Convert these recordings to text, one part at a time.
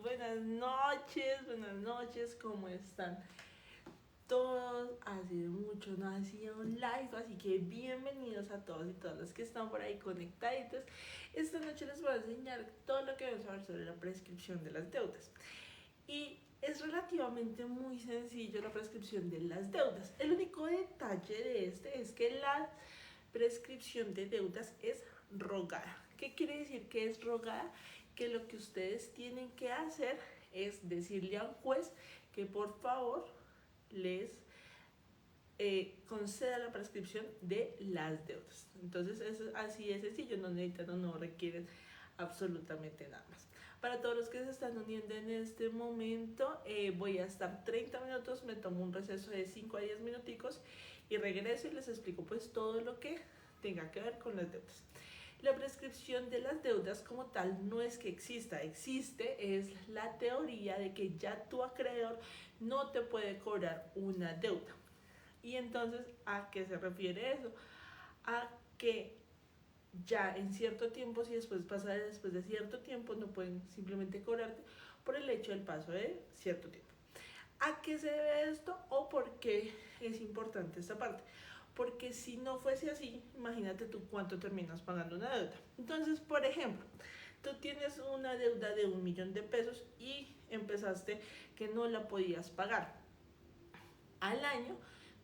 buenas noches, ¿cómo están todos? Hace mucho no hacía un live, así que bienvenidos a todos y todas los que están por ahí conectaditos. Esta noche les voy a enseñar todo lo que vamos a ver sobre la prescripción de las deudas. Y es relativamente muy sencillo la prescripción de las deudas. El único detalle de este es que la prescripción de deudas es rogada. ¿Qué quiere decir que es rogada? Que lo que ustedes tienen que hacer es decirle a un juez que por favor les conceda la prescripción de las deudas. Entonces es así de sencillo, no necesitan o no requieren absolutamente nada más. Para todos los que se están uniendo en este momento, voy a estar 30 minutos, me tomo un receso de 5 a 10 minuticos y regreso y les explico pues todo lo que tenga que ver con las deudas. La prescripción de las deudas como tal no es que exista, existe es la teoría de que ya tu acreedor no te puede cobrar una deuda. Y entonces, ¿a qué se refiere eso? A que ya en cierto tiempo, si después pasa después de cierto tiempo, no pueden simplemente cobrarte por el hecho del paso de cierto tiempo. ¿A qué se debe esto o por qué es importante esta parte? Porque si no fuese así, imagínate tú cuánto terminas pagando una deuda. Entonces, por ejemplo, tú tienes una deuda de 1.000.000 de pesos y empezaste que no la podías pagar. Al año,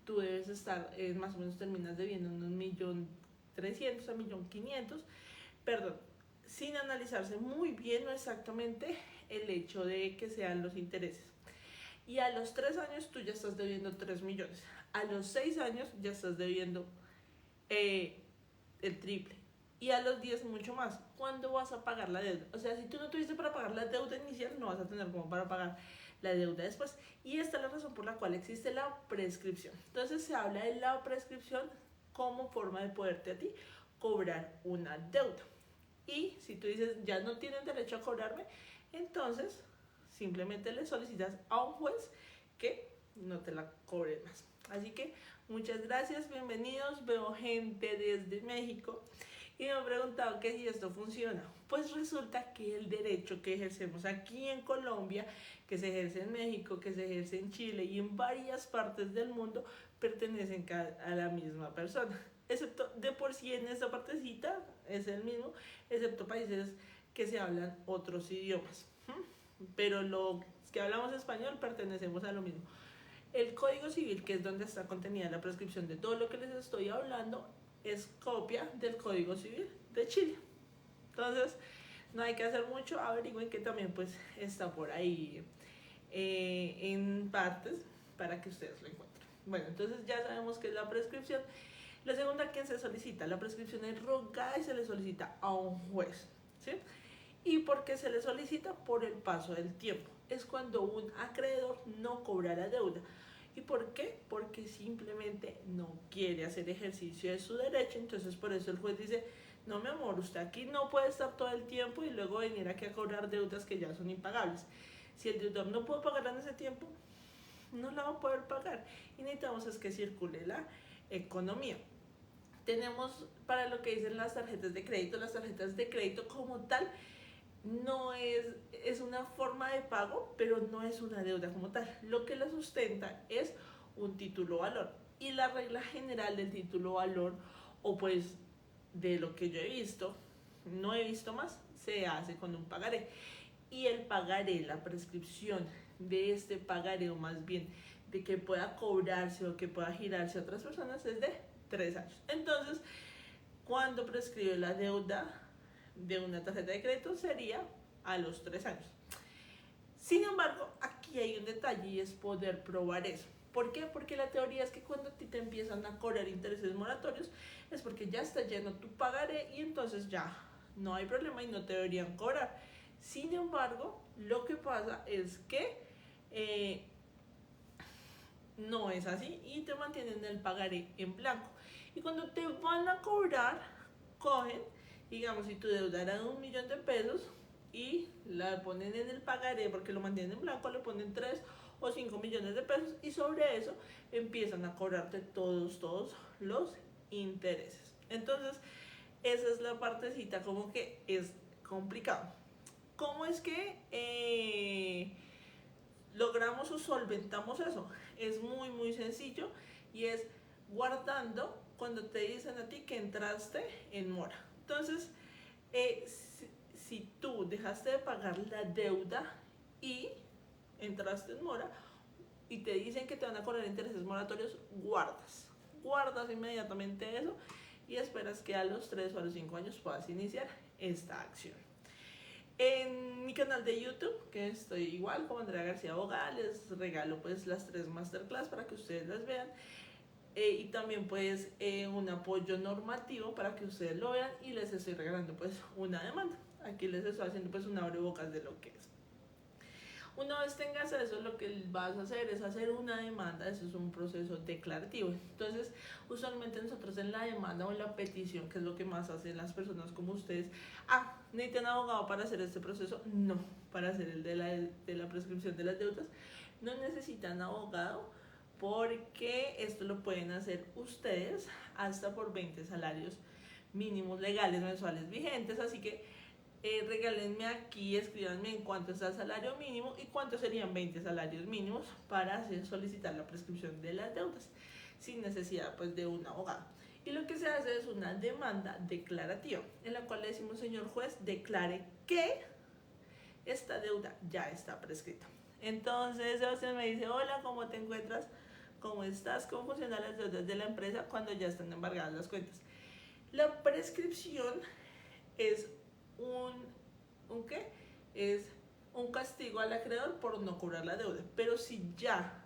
tú debes estar, más o menos terminas debiendo unos 1.300.000 a 1.500.000, perdón, sin analizarse muy bien o exactamente el hecho de que sean los intereses. Y a los 3 años tú ya estás debiendo 3 millones. A los 6 años ya estás debiendo el triple. Y a los 10 mucho más. ¿Cuándo vas a pagar la deuda? O sea, si tú no tuviste para pagar la deuda inicial, no vas a tener como para pagar la deuda después. Y esta es la razón por la cual existe la prescripción. Entonces se habla de la prescripción como forma de poderte a ti cobrar una deuda. Y si tú dices, ya no tienen derecho a cobrarme, entonces simplemente le solicitas a un juez que no te la cobre más. Así que muchas gracias, bienvenidos. Veo gente desde México y me han preguntado que si esto funciona. Pues resulta que el derecho que ejercemos aquí en Colombia, que se ejerce en México, que se ejerce en Chile y en varias partes del mundo, pertenecen a la misma persona. Excepto de por sí en esta partecita es el mismo, excepto países que se hablan otros idiomas. Pero los que hablamos español pertenecemos a lo mismo. El Código Civil, que es donde está contenida la prescripción de todo lo que les estoy hablando, es copia del Código Civil de Chile. Entonces, no hay que hacer mucho, averigüen que también pues está por ahí en partes para que ustedes lo encuentren. Bueno, entonces ya sabemos que es la prescripción. La segunda, ¿a quién se solicita? La prescripción es rogada y se le solicita a un juez, ¿sí? ¿Y por qué se le solicita? Por el paso del tiempo. Es cuando un acreedor no cobra la deuda. ¿Y por qué? Porque simplemente no quiere hacer ejercicio de su derecho. Entonces por eso el juez dice, no mi amor, usted aquí no puede estar todo el tiempo y luego venir aquí a cobrar deudas que ya son impagables. Si el deudor no puede pagar en ese tiempo, no la va a poder pagar. Y necesitamos es que circule la economía. Tenemos para lo que dicen las tarjetas de crédito como tal no es una forma de pago, pero no es una deuda como tal. Lo que la sustenta es un título valor. Y la regla general del título valor, o pues de lo que yo he visto, no he visto más, se hace con un pagaré. Y el pagaré, la prescripción de este pagaré, o más bien de que pueda cobrarse o que pueda girarse a otras personas, es de 3 años. Entonces, cuando prescribe la deuda de una tarjeta de crédito sería a los 3 años. Sin embargo, aquí hay un detalle y es poder probar eso. ¿Por qué? Porque la teoría es que cuando a ti te empiezan a cobrar intereses moratorios es porque ya está lleno tu pagaré y entonces ya no hay problema y no te deberían cobrar. Sin embargo, lo que pasa es que no es así y te mantienen el pagaré en blanco. Y cuando te van a cobrar, cogen, digamos, si tu deuda era de 1.000.000 de pesos y la ponen en el pagaré porque lo mantienen en blanco, le ponen 3 o 5 millones de pesos y sobre eso empiezan a cobrarte todos los intereses. Entonces, esa es la partecita como que es complicado. ¿cómo es que logramos o solventamos eso? Es muy sencillo y es guardando cuando te dicen a ti que entraste en mora. Entonces, si tú dejaste de pagar la deuda y entraste en mora y te dicen que te van a cobrar intereses moratorios, guardas inmediatamente eso y esperas que a los 3 o a los 5 años puedas iniciar esta acción. En mi canal de YouTube, que estoy igual como Andrea García Abogada, les regalo pues las 3 masterclass para que ustedes las vean. Y también pues un apoyo normativo para que ustedes lo vean, y les estoy regalando pues una demanda. Aquí les estoy haciendo pues un abrebocas de lo que es. Una vez tengas eso, lo que vas a hacer es hacer una demanda. Eso es un proceso declarativo. Entonces, usualmente nosotros en la demanda o en la petición, que es lo que más hacen las personas como ustedes, ¿necesitan abogado para hacer este proceso? No, para hacer el de la prescripción de las deudas no necesitan abogado, porque esto lo pueden hacer ustedes hasta por 20 salarios mínimos legales mensuales vigentes. Así que regálenme aquí, escríbanme en cuánto está el salario mínimo y cuántos serían 20 salarios mínimos para solicitar la prescripción de las deudas sin necesidad pues de un abogado. Y lo que se hace es una demanda declarativa, en la cual le decimos: señor juez, declare que esta deuda ya está prescrita. Entonces Sebastián me dice: hola, ¿cómo te encuentras? ¿Cómo estás? ¿Cómo funcionan las deudas de la empresa cuando ya están embargadas las cuentas? La prescripción es ¿qué? Es un castigo al acreedor por no cobrar la deuda. Pero si ya,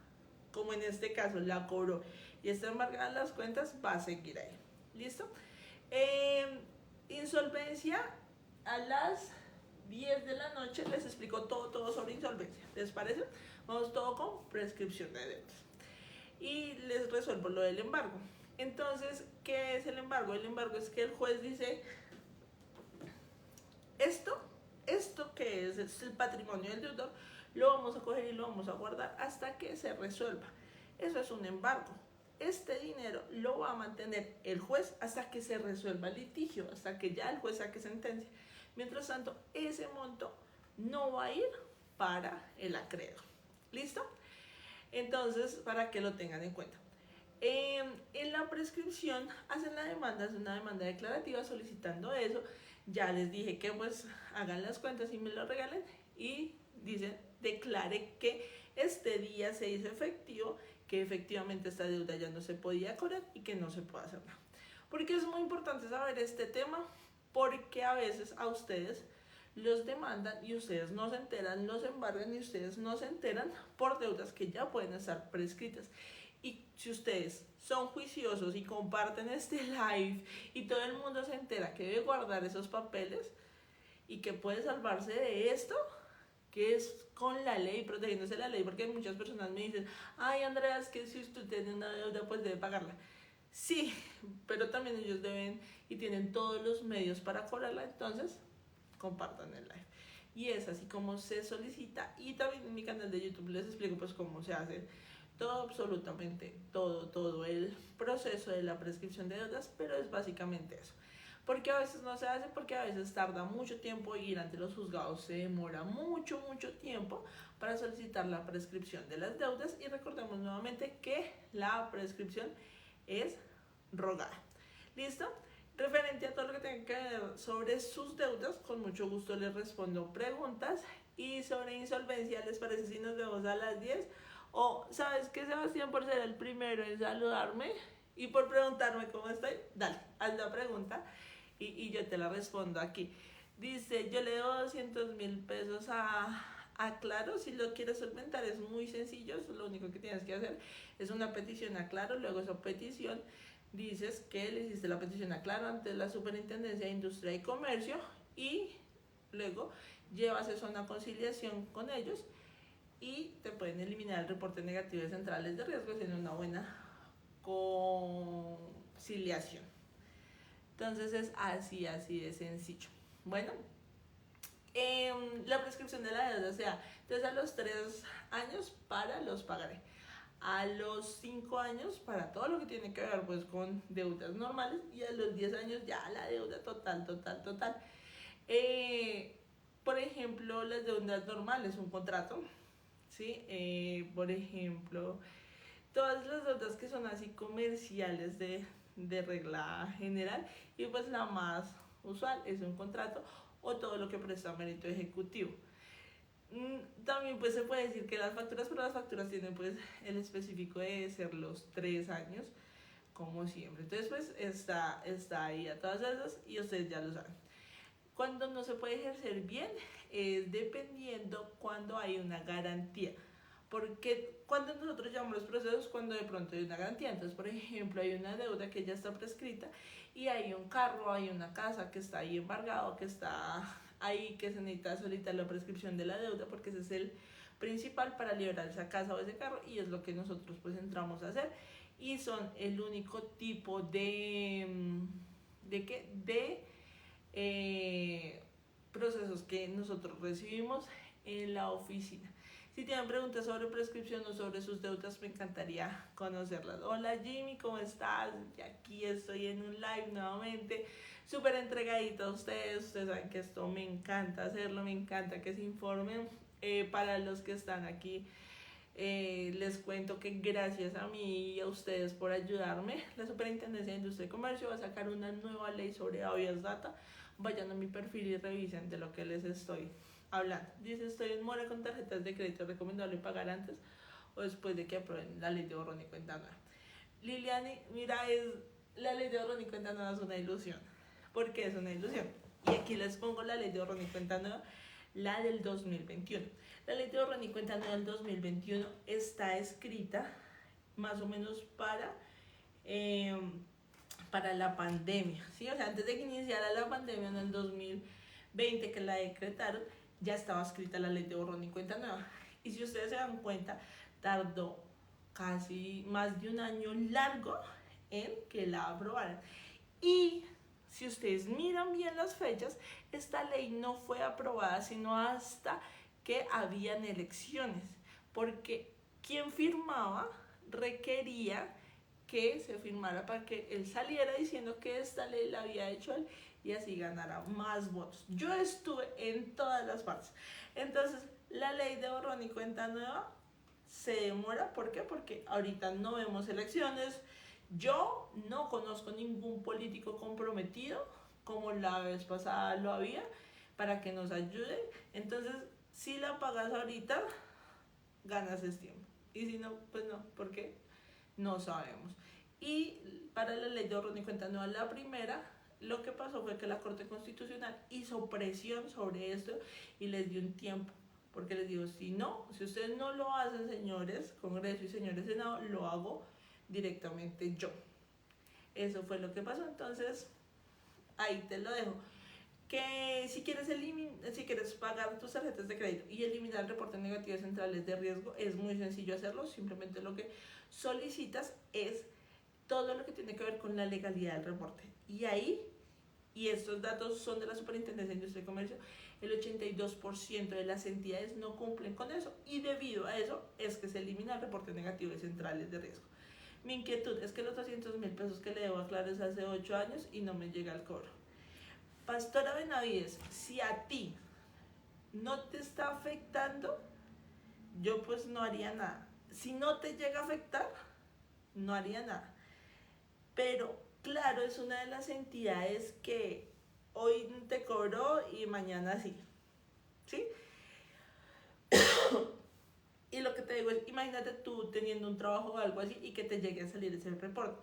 como en este caso, la cobró y están embargadas las cuentas, va a seguir ahí. ¿Listo? Insolvencia a las 10 de la noche les explico todo sobre insolvencia. ¿Les parece? Vamos todo con prescripción de deudas. Y les resuelvo lo del embargo. Entonces, ¿qué es el embargo? El embargo es que el juez dice: esto que es el patrimonio del deudor, lo vamos a coger y lo vamos a guardar hasta que se resuelva. Eso es un embargo. Este dinero lo va a mantener el juez hasta que se resuelva el litigio, hasta que ya el juez saque sentencia. Mientras tanto, ese monto no va a ir para el acreedor. ¿Listo? Entonces, para que lo tengan en cuenta. En la prescripción hacen la demanda, es una demanda declarativa solicitando eso. Ya les dije que pues hagan las cuentas y me lo regalen, y dicen: declare que este día se hizo efectivo, que efectivamente esta deuda ya no se podía cobrar y que no se puede hacer nada. Porque es muy importante saber este tema, porque a veces a ustedes los demandan y ustedes no se enteran, los embargan y ustedes no se enteran por deudas que ya pueden estar prescritas. Y si ustedes son juiciosos y comparten este live y todo el mundo se entera que debe guardar esos papeles y que puede salvarse de esto, que es con la ley, protegiéndose la ley, porque muchas personas me dicen: ay, Andrea, es que si usted tiene una deuda pues debe pagarla. Sí, pero también ellos deben y tienen todos los medios para cobrarla. Entonces compartan el live. Y es así como se solicita. Y también en mi canal de YouTube les explico pues cómo se hace todo, absolutamente todo el proceso de la prescripción de deudas, pero es básicamente eso. Porque a veces no se hace, porque a veces tarda mucho tiempo, ir ante los juzgados se demora mucho tiempo para solicitar la prescripción de las deudas. Y recordemos nuevamente que la prescripción es rogada. ¿Listo? Referente a todo lo que tenga que ver sobre sus deudas, con mucho gusto les respondo preguntas. Y sobre insolvencia, ¿les parece si nos vemos a las 10? O, ¿sabes qué, Sebastián? Por ser el primero en saludarme y por preguntarme cómo estoy, dale, haz la pregunta y yo te la respondo aquí. Dice: yo le doy 200,000 pesos a Claro. Si lo quieres solventar es muy sencillo. Eso, lo único que tienes que hacer es una petición a Claro. Luego esa petición dices que le hiciste la petición a Claro ante la Superintendencia de Industria y Comercio, y luego llevas eso a una conciliación con ellos y te pueden eliminar el reporte negativo de centrales de riesgo en una buena conciliación. Entonces es así de sencillo. Bueno, la prescripción de la deuda, o sea, entonces a los 3 años para los pagaré, a los 5 años para todo lo que tiene que ver pues con deudas normales, y a los 10 años ya la deuda total. Por ejemplo, ejemplo, las deudas normales, un contrato, ¿sí? Por ejemplo, todas las deudas que son así comerciales de regla general, y pues la más usual es un contrato o todo lo que presta mérito ejecutivo. También pues se puede decir que las facturas, pero las facturas tienen pues el específico de ser los 3 años, como siempre. Entonces pues está ahí a todas esas y ustedes ya lo saben. Cuando no se puede ejercer bien es dependiendo cuando hay una garantía. Porque cuando nosotros llamamos los procesos, cuando de pronto hay una garantía, entonces por ejemplo hay una deuda que ya está prescrita y hay un carro, hay una casa que está ahí embargado, que está ahí, que se necesita solicitar la prescripción de la deuda, porque ese es el principal para liberar esa casa o ese carro, y es lo que nosotros pues entramos a hacer, y son el único tipo ¿de qué? Procesos que nosotros recibimos en la oficina. Si tienen preguntas sobre prescripción o sobre sus deudas, me encantaría conocerlas. Hola Jimmy, ¿cómo estás? Aquí estoy en un live nuevamente, súper entregadita a ustedes. Ustedes saben que esto me encanta hacerlo, me encanta que se informen. Para los que están aquí, les cuento que gracias a mí y a ustedes por ayudarme, la Superintendencia de Industria y Comercio va a sacar una nueva ley sobre habeas data. Vayan a mi perfil y revisen de lo que les estoy hablando. Dice, estoy en mora con tarjetas de crédito, recomendable pagar antes o después de que aprueben la ley de borrón y cuenta nueva. Liliani, mira, la ley de borrón y cuenta nueva es una ilusión. ¿Por qué es una ilusión? Y aquí les pongo la ley de borrón y cuenta nueva, la del 2021. La ley de borrón y cuenta nueva del 2021 está escrita más o menos para la pandemia, ¿sí? O sea, antes de que iniciara la pandemia en el 2020, que la decretaron, ya estaba escrita la ley de borrón y cuenta nueva. Y si ustedes se dan cuenta, tardó casi más de un año largo en que la aprobaran. Y si ustedes miran bien las fechas, esta ley no fue aprobada sino hasta que habían elecciones, porque quien firmaba requería que se firmara para que él saliera diciendo que esta ley la había hecho él y así ganara más votos. Yo estuve en todas las partes. Entonces, la ley de borrón y cuenta nueva se demora. ¿Por qué? Porque ahorita no vemos elecciones. Yo no conozco ningún político comprometido como la vez pasada lo había para que nos ayude. Entonces, si la pagas ahorita, ganas ese tiempo. Y si no, pues no. ¿Por qué? No sabemos. Y para la ley de borrón y cuenta nueva, la primera, lo que pasó fue que la Corte Constitucional hizo presión sobre esto y les dio un tiempo, porque les digo, si ustedes no lo hacen, señores Congreso y señores Senado, lo hago directamente yo. Eso fue lo que pasó. Entonces ahí te lo dejo, que si quieres pagar tus tarjetas de crédito y eliminar el reporte negativo de centrales de riesgo, es muy sencillo hacerlo. Simplemente lo que solicitas es todo lo que tiene que ver con la legalidad del reporte, y estos datos son de la Superintendencia de Industria y Comercio, el 82% de las entidades no cumplen con eso, y debido a eso es que se elimina el reporte negativo de centrales de riesgo. Mi inquietud es que los 200.000 pesos que le debo a Claro es hace 8 años y no me llega el cobro. Pastora Benavides, si a ti no te está afectando, yo pues no haría nada. Si no te llega a afectar, no haría nada. Pero Claro es una de las entidades que hoy te cobró y mañana sí, ¿sí? Y lo que te digo es, imagínate tú teniendo un trabajo o algo así y que te llegue a salir ese reporte.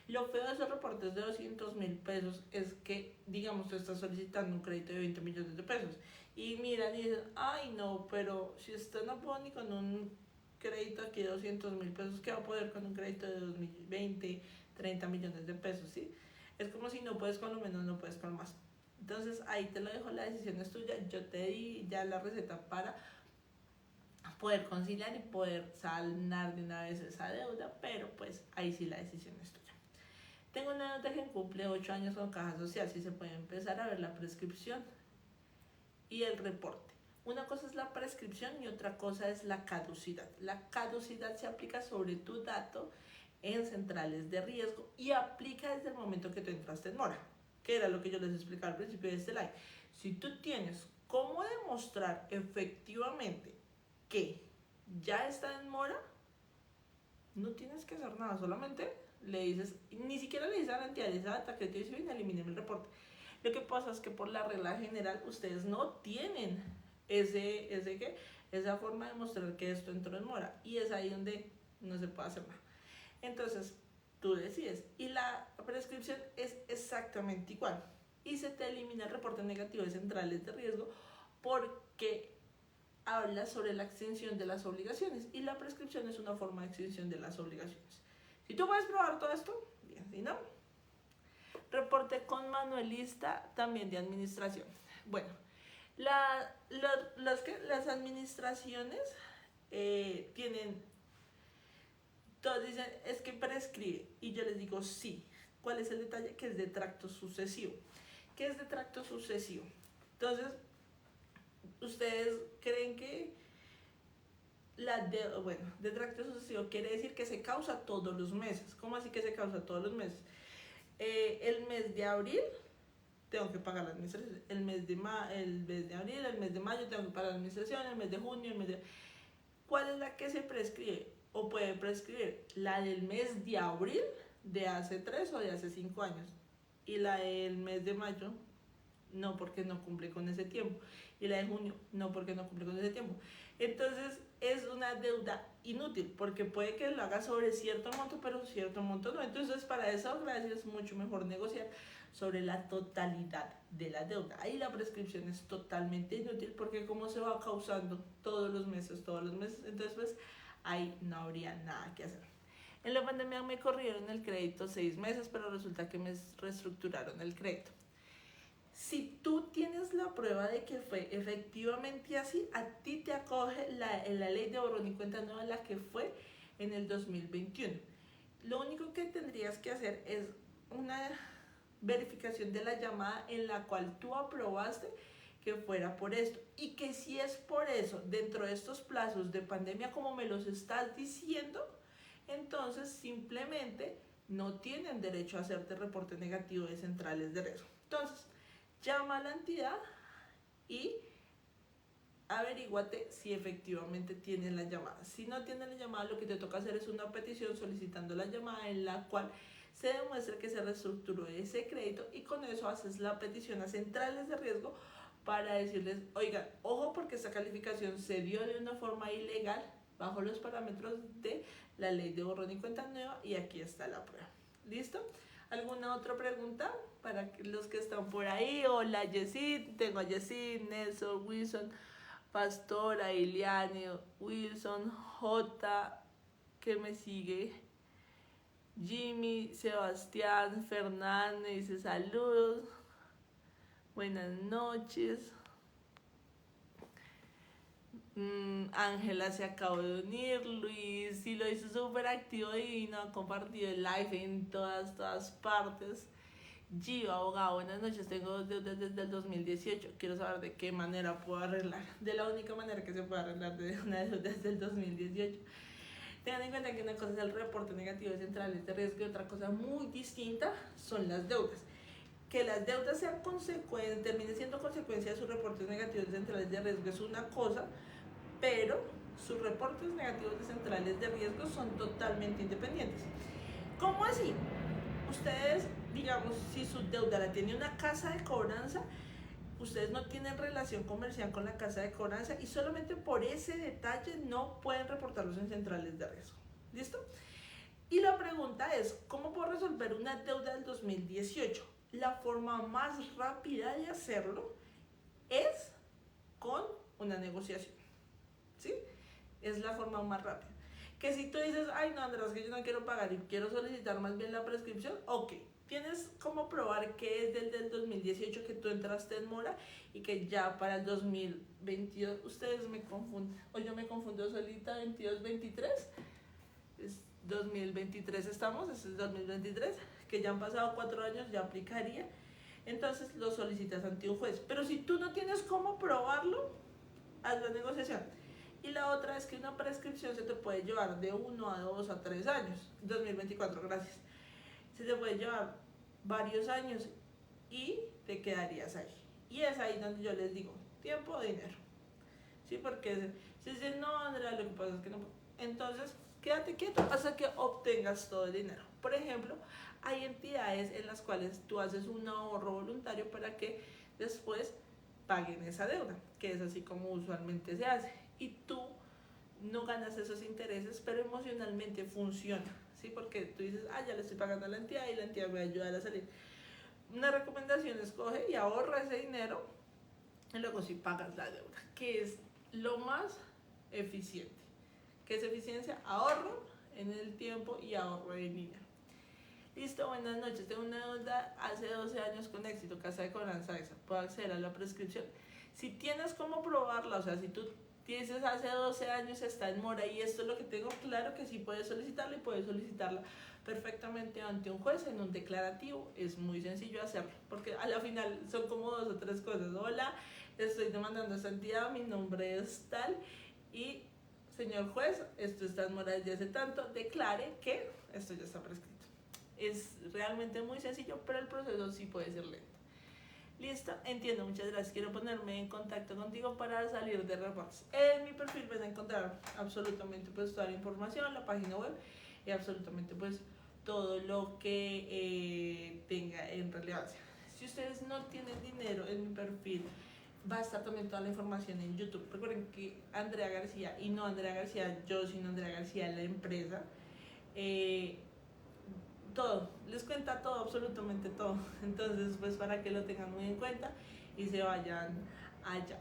Lo feo de esos reportes de 200.000 pesos es que, digamos, tú estás solicitando un crédito de 20 millones de pesos y miran y dicen, ay no, pero si usted no puede ni con un crédito aquí de 200.000 pesos, ¿qué va a poder con un crédito de 20, 30 millones de pesos? ¿Sí? Es como si no puedes con lo menos, no puedes con más. Entonces ahí te lo dejo, la decisión es tuya. Yo te di ya la receta para poder conciliar y poder sanar de una vez esa deuda, pero pues ahí sí la decisión es tuya. Tengo una deuda que cumple 8 años con Caja Social, sí se puede empezar a ver la prescripción y el reporte. Una cosa es la prescripción y otra cosa es la caducidad. La caducidad se aplica sobre tu dato en centrales de riesgo y aplica desde el momento que tú entraste en mora, que era lo que yo les explicaba al principio de este live. Si tú tienes cómo demostrar demostrar efectivamente que ya está en mora, no tienes que hacer nada, solamente le dices, ni siquiera le dices a la entidad, le dices a la crédito civil, eliminen el reporte. Lo que pasa es que por la regla general ustedes no tienen esa forma de mostrar que esto entró en mora, y es ahí donde no se puede hacer nada. Entonces tú decides, y la prescripción es exactamente igual, y se te elimina el reporte negativo de centrales de riesgo porque habla sobre la extinción de las obligaciones, y la prescripción es una forma de extinción de las obligaciones. Si tú puedes probar todo esto, bien, si no, reporte con manualista también de administración. Bueno, las administraciones tienen, todos dicen, es que prescribe, y yo les digo sí. ¿Cuál es el detalle? Que es de tracto sucesivo. ¿Qué es de tracto sucesivo? Entonces, ustedes creen que de tracto sucesivo quiere decir que se causa todos los meses. ¿Cómo así que se causa todos los meses? El mes de abril tengo que pagar la administración, el mes de abril, el mes de mayo tengo que pagar la administración, el mes de junio, ¿cuál es la que se prescribe o puede prescribir? La del mes de abril de hace 3 o de hace 5 años, y la del mes de mayo no, porque no cumple con ese tiempo, y la de junio no, porque no cumple con ese tiempo. Entonces es una deuda inútil, porque puede que lo haga sobre cierto monto, pero cierto monto no. Entonces para esa gracia es mucho mejor negociar sobre la totalidad de la deuda. Ahí la prescripción es totalmente inútil, porque como se va causando todos los meses, entonces pues ahí no habría nada que hacer. En la pandemia me corrieron el crédito 6 meses, pero resulta que me reestructuraron el crédito. Si tú tienes la prueba de que fue efectivamente así, a ti te acoge la ley de borrón y cuenta nueva, la que fue en el 2021. Lo único que tendrías que hacer es una verificación de la llamada en la cual tú aprobaste que fuera por esto, y que si es por eso, dentro de estos plazos de pandemia como me los estás diciendo, entonces simplemente no tienen derecho a hacerte reporte negativo de centrales de riesgo. Entonces, llama a la entidad y averíguate si efectivamente tienen la llamada. Si no tienen la llamada, lo que te toca hacer es una petición solicitando la llamada en la cual se demuestre que se reestructuró ese crédito, y con eso haces la petición a centrales de riesgo para decirles, oigan, ojo, porque esta calificación se dio de una forma ilegal bajo los parámetros de la ley de borrón y cuenta nueva, y aquí está la prueba. ¿Listo? ¿Alguna otra pregunta para los que están por ahí? Hola Yesid, tengo a Yesid, Nelson, Wilson, Pastora, Iliane, Wilson, J, que me sigue, Jimmy, Sebastián, Fernández, dice saludos, buenas noches. Ángela se acabó de unir, Luis sí lo hizo súper activo, divino, ha compartido el live en todas partes. Gio, abogado, buenas noches, tengo 2 deudas desde el 2018, quiero saber de qué manera puedo arreglar, de la única manera que se puede arreglar de una deuda desde el 2018. Tengan en cuenta que una cosa es el reporte negativo de centrales de riesgo, y otra cosa muy distinta son las deudas. Que las deudas sean terminen siendo consecuencia de sus reportes negativos de centrales de riesgo es una cosa, pero sus reportes negativos de centrales de riesgo son totalmente independientes. ¿Cómo así? Ustedes, digamos, si su deuda la tiene una casa de cobranza, ustedes no tienen relación comercial con la casa de cobranza, y solamente por ese detalle no pueden reportarlos en centrales de riesgo. ¿Listo? Y la pregunta es, ¿cómo puedo resolver una deuda del 2018? La forma más rápida de hacerlo es con una negociación. ¿Sí? Es la forma más rápida. Que si tú dices, ay no Andrés, que yo no quiero pagar y quiero solicitar más bien la prescripción, ok, tienes como probar que es del 2018 que tú entraste en mora, y que ya para el 2022, ustedes me confunden, o yo me confundo solita, 22, 23, es 2023 estamos, es 2023, que ya han pasado 4 años, ya aplicaría, entonces lo solicitas ante un juez. Pero si tú no tienes cómo probarlo, haz la negociación. Y la otra es que una prescripción se te puede llevar de 1 a 2 a 3 años. 2024, gracias. Se te puede llevar varios años y te quedarías ahí. Y es ahí donde yo les digo, tiempo o dinero. ¿sí? Porque si dices, no, Andrea, lo que pasa es que no, entonces quédate quieto hasta que obtengas todo el dinero. Por ejemplo, hay entidades en las cuales tú haces un ahorro voluntario para que después paguen esa deuda, que es así como usualmente se hace. Y tú no ganas esos intereses, pero emocionalmente funciona, ¿sí? Porque tú dices, ah, ya le estoy pagando a la entidad y la entidad me va a ayudar a salir. Una recomendación es coge y ahorra ese dinero y luego sí pagas la deuda, que es lo más eficiente. ¿Qué es eficiencia? Ahorro en el tiempo y ahorro en dinero. Listo, buenas noches. Tengo una deuda hace 12 años con éxito, Casa de Cobranza esa. Puedo acceder a la prescripción. Si tienes cómo probarla, o sea, si tú dices hace 12 años está en mora y esto es lo que tengo, claro que sí puedes solicitarla y puedes solicitarla perfectamente ante un juez en un declarativo. Es muy sencillo hacerlo, porque a la final son como 2 o 3 cosas. Hola, estoy demandando a esta entidad, mi nombre es tal y señor juez, esto está en mora desde hace tanto, declare que esto ya está prescrito. Es realmente muy sencillo, pero el proceso sí puede ser lento. Listo, entiendo, muchas gracias. Quiero ponerme en contacto contigo para salir de reportes. En mi perfil van a encontrar absolutamente pues toda la información, la página web y absolutamente pues todo lo que tenga en relevancia. Si ustedes no tienen dinero, en mi perfil va a estar también toda la información en YouTube. Recuerden que Andrea García, y no Andrea García yo, sino Andrea García la empresa, todo, les cuenta todo, absolutamente todo. Entonces, pues para que lo tengan muy en cuenta y se vayan allá,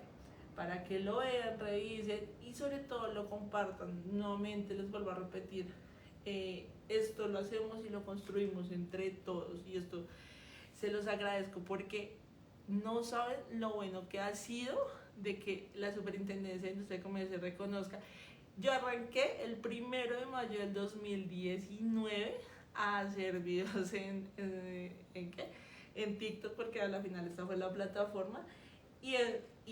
para que lo vean, revisen y sobre todo lo compartan. Nuevamente les vuelvo a repetir, esto lo hacemos y lo construimos entre todos y esto se los agradezco porque no saben lo bueno que ha sido de que la Superintendencia de Industria y Comercio reconozca. Yo arranqué el 1 de mayo del 2019 a hacer videos en TikTok, porque a la final esta fue la plataforma, y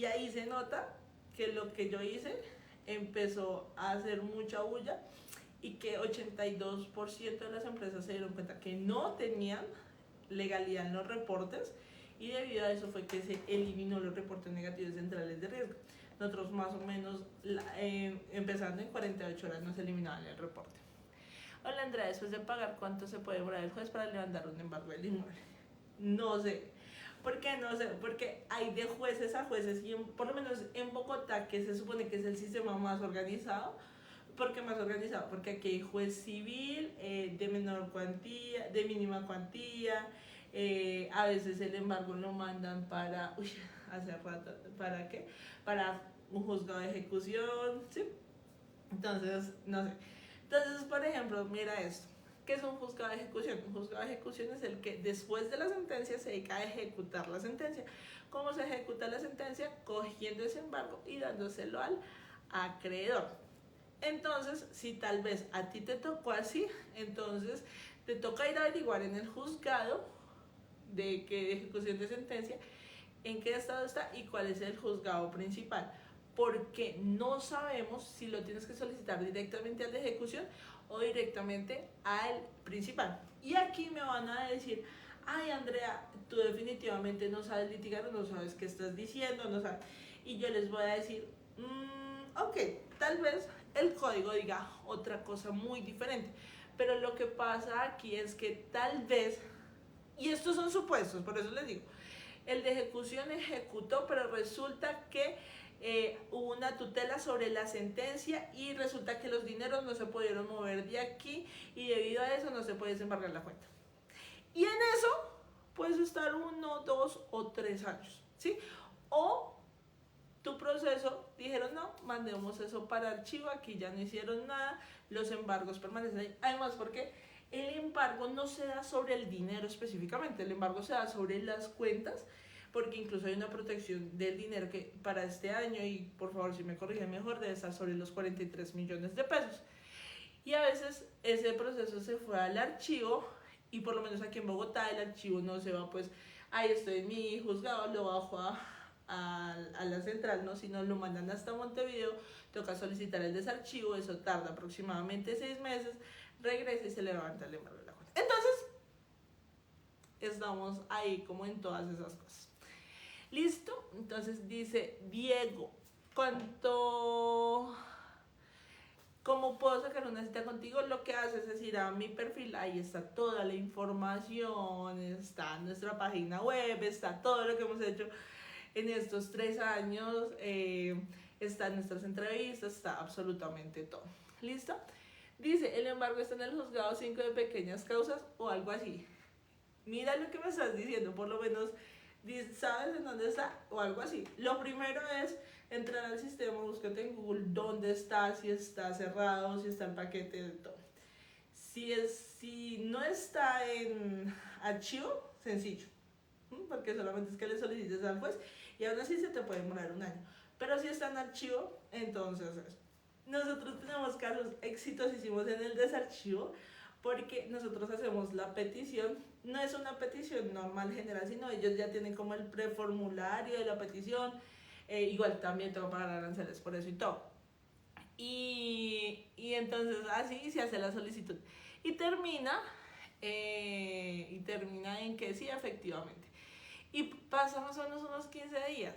ahí se nota que lo que yo hice empezó a hacer mucha bulla y que 82% de las empresas se dieron cuenta que no tenían legalidad en los reportes y debido a eso fue que se eliminó los reportes negativos centrales de riesgo. Nosotros más o menos empezando en 48 horas nos eliminaban el reporte. Hola Andrea, después de pagar, ¿cuánto se puede demorar el juez para levantar un embargo del inmueble? No sé. ¿Por qué? No sé. Porque hay de jueces a jueces y por lo menos en Bogotá, que se supone que es el sistema más organizado. ¿Por qué más organizado? Porque aquí hay juez civil de menor cuantía, de mínima cuantía. A veces el embargo lo mandan para, hace rato, ¿para qué? Para un juzgado de ejecución, ¿sí? Entonces, no sé. Entonces, por ejemplo, mira esto. ¿Qué es un juzgado de ejecución? Un juzgado de ejecución es el que después de la sentencia se dedica a ejecutar la sentencia. ¿Cómo se ejecuta la sentencia? Cogiendo ese embargo y dándoselo al acreedor. Entonces, si tal vez a ti te tocó así, entonces te toca ir a averiguar en el juzgado de ejecución de sentencia en qué estado está y cuál es el juzgado principal, porque no sabemos si lo tienes que solicitar directamente al de ejecución o directamente al principal. Y aquí me van a decir, ay Andrea, tú definitivamente no sabes litigar, no sabes qué estás diciendo, no sabes. Y yo les voy a decir, ok, tal vez el código diga otra cosa muy diferente, pero lo que pasa aquí es que tal vez, y estos son supuestos, por eso les digo, el de ejecución ejecutó, pero resulta que hubo una tutela sobre la sentencia y resulta que los dineros no se pudieron mover de aquí y debido a eso no se puede desembargar la cuenta. Y en eso puedes estar 1, 2 o 3 años, ¿sí? O tu proceso, dijeron no, mandemos eso para archivo, aquí ya no hicieron nada, los embargos permanecen ahí. Además, porque el embargo no se da sobre el dinero específicamente, el embargo se da sobre las cuentas, porque incluso hay una protección del dinero que para este año, y por favor si me corrigen mejor, debe estar sobre los 43 millones de pesos. Y a veces ese proceso se fue al archivo, y por lo menos aquí en Bogotá el archivo no se va, pues ahí estoy en mi juzgado, lo bajo a la central, ¿no? Si no lo mandan hasta Montevideo, toca solicitar el desarchivo, eso tarda aproximadamente 6 meses, regresa y se levanta el embargo de la cuenta. Entonces, estamos ahí como en todas esas cosas. ¿Listo? Entonces dice Diego, ¿Cuánto? ¿Cómo puedo sacar una cita contigo? Lo que haces es ir a mi perfil, ahí está toda la información, está nuestra página web, está todo lo que hemos hecho en estos 3 años, están nuestras entrevistas, está absolutamente todo. ¿Listo? Dice, el embargo está en el juzgado 5 de pequeñas causas o algo así. Mira lo que me estás diciendo, por lo menos sabes en dónde está o algo así. Lo primero es entrar al sistema, búscate en Google dónde está, si está cerrado, si está en paquete, de todo. Si no está en archivo, sencillo, porque solamente es que le solicites al juez y aún así se te puede demorar un año. Pero si está en archivo, entonces nosotros tenemos casos exitosísimos en el desarchivo porque nosotros hacemos la petición, no es una petición normal general, sino ellos ya tienen como el preformulario de la petición, igual también tengo que pagar aranceles por eso y todo. Y entonces así se hace la solicitud. Y termina en que sí, efectivamente. Y pasa más o menos unos 15 días.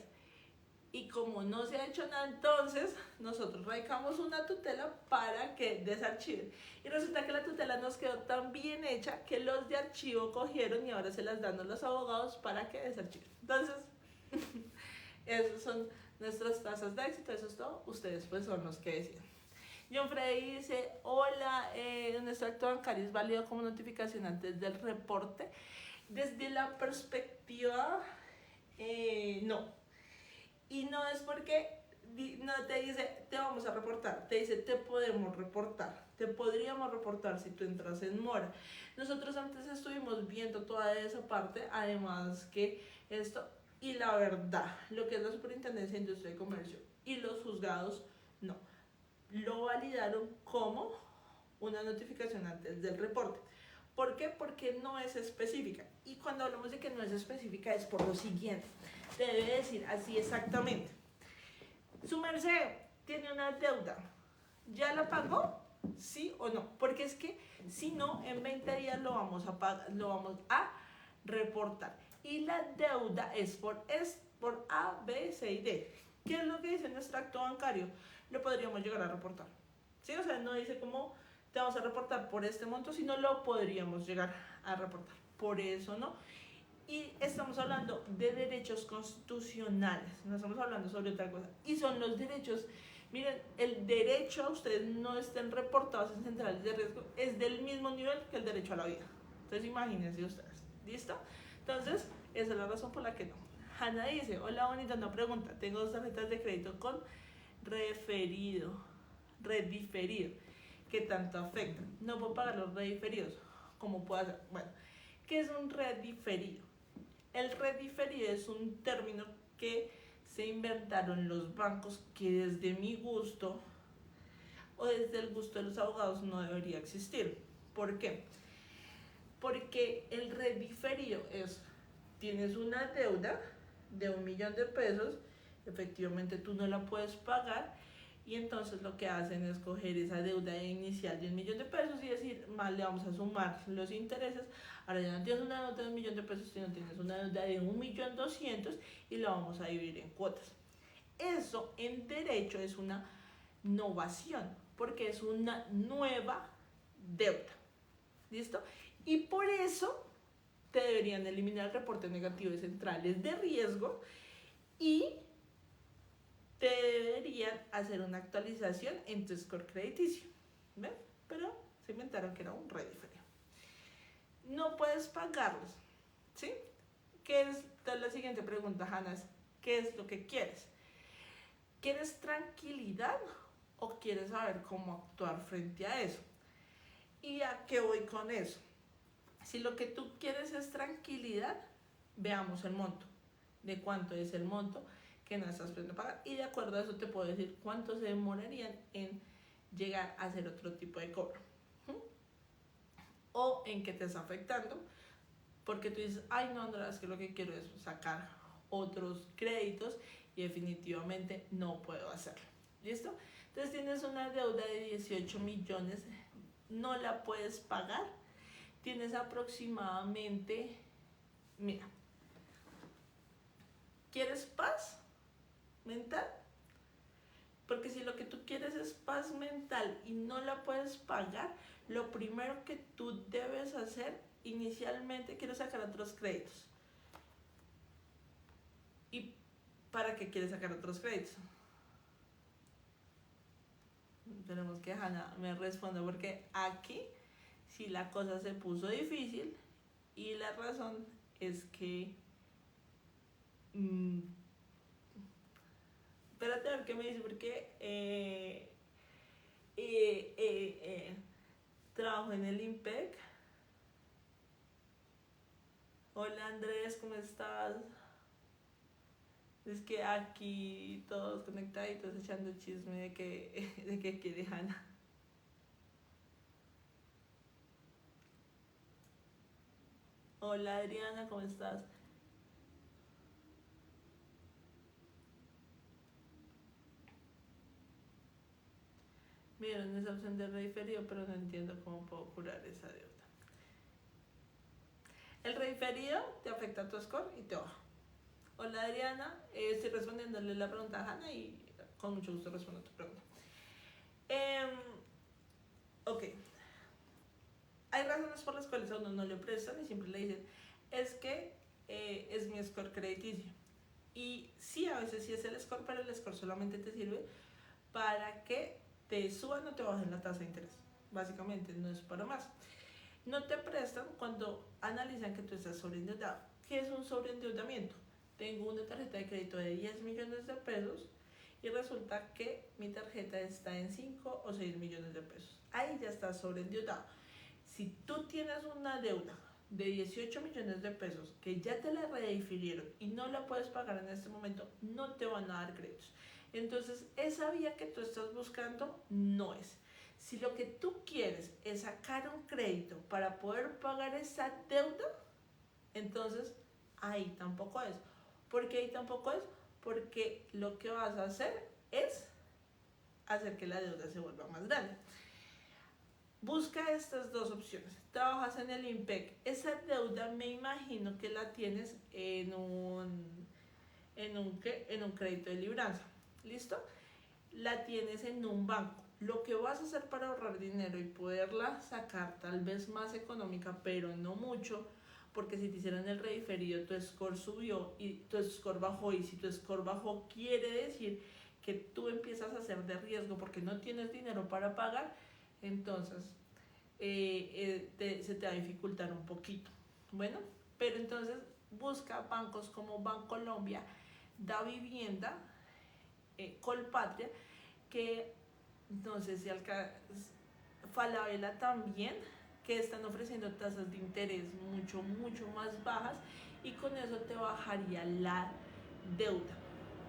Y como no se ha hecho nada, entonces nosotros radicamos una tutela para que desarchiven. Y resulta que la tutela nos quedó tan bien hecha que los de archivo cogieron y ahora se las dan a los abogados para que desarchiven. Entonces, esas son nuestras tasas de éxito, eso es todo. Ustedes pues son los que deciden. John Freddy dice, hola, nuestro acto bancario es válido como notificación antes del reporte. Desde la perspectiva, no. Y no es porque no te dice, te vamos a reportar, te dice, te podemos reportar, te podríamos reportar si tú entras en mora. Nosotros antes estuvimos viendo toda esa parte, además que esto, y la verdad, lo que es la Superintendencia de Industria y Comercio y los juzgados, no, lo validaron como una notificación antes del reporte. ¿Por qué? Porque no es específica. Y cuando hablamos de que no es específica es por lo siguiente. Te debe decir así exactamente. Su merced tiene una deuda. ¿Ya la pagó? ¿Sí o no? Porque es que si no, en 20 días lo vamos a reportar. Y la deuda es por A, B, C y D. ¿Qué es lo que dice nuestro acto bancario? Lo podríamos llegar a reportar. ¿Sí? O sea, no dice cómo te vamos a reportar por este monto, sino lo podríamos llegar a reportar. Por eso no. Y estamos hablando de derechos constitucionales, no estamos hablando sobre otra cosa. Y son los derechos, miren, el derecho a ustedes no estén reportados en centrales de riesgo es del mismo nivel que el derecho a la vida. Entonces imagínense ustedes, ¿listo? Entonces, esa es la razón por la que no. Hanna dice, hola bonita, una pregunta, tengo 2 tarjetas de crédito con rediferido, ¿qué tanto afecta? No puedo pagar los rediferidos, ¿cómo puedo hacer? Bueno, ¿qué es un rediferido? El rediferido es un término que se inventaron los bancos que desde mi gusto o desde el gusto de los abogados no debería existir. ¿Por qué? Porque el rediferido es, tienes una deuda de 1 millón de pesos, efectivamente tú no la puedes pagar y entonces lo que hacen es coger esa deuda inicial de 1 millón de pesos y decir, más le vamos a sumar los intereses. Ahora ya no tienes una deuda de 1 millón de pesos, sino tienes una deuda de 1.200.000 y la vamos a dividir en cuotas. Eso en derecho es una novación, porque es una nueva deuda. ¿Listo? Y por eso te deberían eliminar el reporte negativo de centrales de riesgo y te deberían hacer una actualización en tu score crediticio. ¿Ven? Pero se inventaron que era un rediferido. No puedes pagarlos, ¿sí? ¿Qué es la siguiente pregunta, Hanna? ¿Qué es lo que quieres? ¿Quieres tranquilidad o quieres saber cómo actuar frente a eso? ¿Y a qué voy con eso? Si lo que tú quieres es tranquilidad, veamos el monto. ¿De cuánto es el monto que no estás pudiendo pagar? Y de acuerdo a eso te puedo decir cuánto se demorarían en llegar a hacer otro tipo de cobro. O en qué te está afectando, porque tú dices, ay no Andrea, es que lo que quiero es sacar otros créditos y definitivamente no puedo hacerlo. ¿Listo? Entonces tienes una deuda de 18 millones, no la puedes pagar, tienes aproximadamente, mira, ¿quieres paz mental? Porque si lo que tú quieres es paz mental y no la puedes pagar, lo primero que tú debes hacer inicialmente, quiero sacar otros créditos. ¿Y para qué quieres sacar otros créditos? Tenemos que Hanna me responda porque aquí sí la cosa se puso difícil y la razón es que... espérate a ver qué me dice porque trabajo en el IMPEC. Hola Andrés, ¿cómo estás? Es que aquí todos conectaditos echando chisme de que quiere Hanna. Hola Adriana, ¿cómo estás? Vieron esa opción de referido, pero no entiendo cómo puedo curar esa deuda. El referido te afecta a tu score y te baja. Hola Adriana, estoy respondiéndole la pregunta a Hanna y con mucho gusto respondo a tu pregunta. Ok. Hay razones por las cuales a uno no le prestan y siempre le dicen, es que es mi score crediticio. Y sí, a veces sí es el score, pero el score solamente te sirve para que te suban o te bajen la tasa de interés. Básicamente, no es para más. No te prestan cuando analizan que tú estás sobreendeudado. ¿Qué es un sobreendeudamiento? Tengo una tarjeta de crédito de 10 millones de pesos y resulta que mi tarjeta está en 5 o 6 millones de pesos. Ahí ya estás sobreendeudado. Si tú tienes una deuda de 18 millones de pesos que ya te la redifirieron y no la puedes pagar en este momento, no te van a dar créditos. Entonces, esa vía que tú estás buscando no es. Si lo que tú quieres es sacar un crédito para poder pagar esa deuda, entonces ahí tampoco es. ¿Por qué ahí tampoco es? Porque lo que vas a hacer es hacer que la deuda se vuelva más grande. Busca estas dos opciones. Trabajas en el IMPEC. Esa deuda me imagino que la tienes en un crédito de libranza. ¿Listo? La tienes en un banco. Lo que vas a hacer para ahorrar dinero y poderla sacar tal vez más económica, pero no mucho, porque si te hicieron el rediferido, tu score subió y tu score bajó, y si tu score bajó quiere decir que tú empiezas a hacer de riesgo porque no tienes dinero para pagar, entonces se te va a dificultar un poquito. Bueno, pero entonces busca bancos como Bancolombia, Da Vivienda, Colpatria, que no sé si Falabella también, que están ofreciendo tasas de interés mucho más bajas y con eso te bajaría la deuda.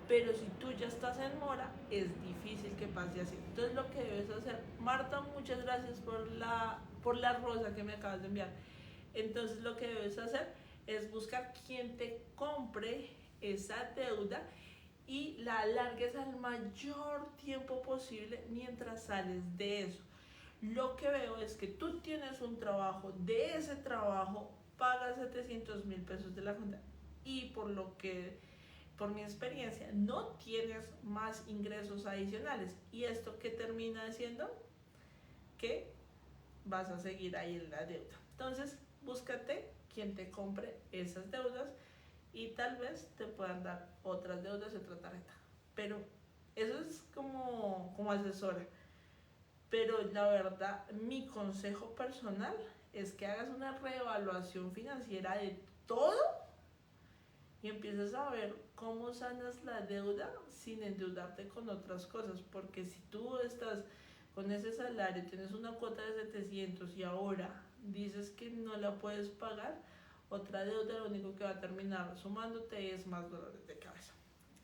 Pero si tú ya estás en mora, es difícil que pase así. Entonces lo que debes hacer, Marta, muchas gracias por la rosa que me acabas de enviar. Entonces lo que debes hacer es buscar quien te compre esa deuda y la alargues al mayor tiempo posible mientras sales de eso. Lo que veo es que tú tienes un trabajo, de ese trabajo pagas 700,000 pesos de la cuenta y por mi experiencia, no tienes más ingresos adicionales. ¿Y esto qué termina haciendo? Que vas a seguir ahí en la deuda. Entonces, búscate quien te compre esas deudas y tal vez te puedan dar otras deudas y otra tarjeta. Pero eso es como asesora. Pero la verdad, mi consejo personal es que hagas una reevaluación financiera de todo y empieces a ver cómo sanas la deuda sin endeudarte con otras cosas. Porque si tú estás con ese salario, tienes una cuota de 700 y ahora dices que no la puedes pagar, otra deuda lo único que va a terminar sumándote es más dolores de cabeza.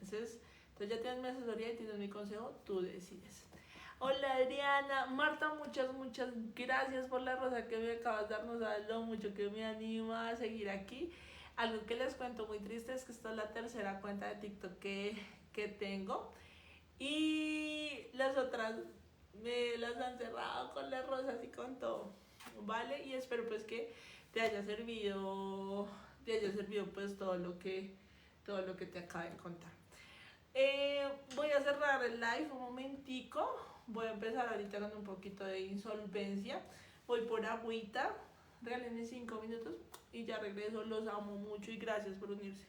Entonces ya tienes mi asesoría y tienes mi consejo, tú decides. Hola Adriana, Marta, muchas gracias por la rosa que me acabas de dar, no sabes lo mucho que me anima a seguir aquí. Algo que les cuento muy triste es que esta es la tercera cuenta de TikTok que tengo y las otras me las han cerrado con las rosas y con todo, ¿vale? Y espero pues que te haya servido pues todo lo que te acabo de contar. Voy a cerrar cerrar el live un momentico. Voy a empezar ahorita con un poquito de insolvencia. Voy por agüita. Regálenme 5 minutos y ya regreso. Los amo mucho y gracias por unirse.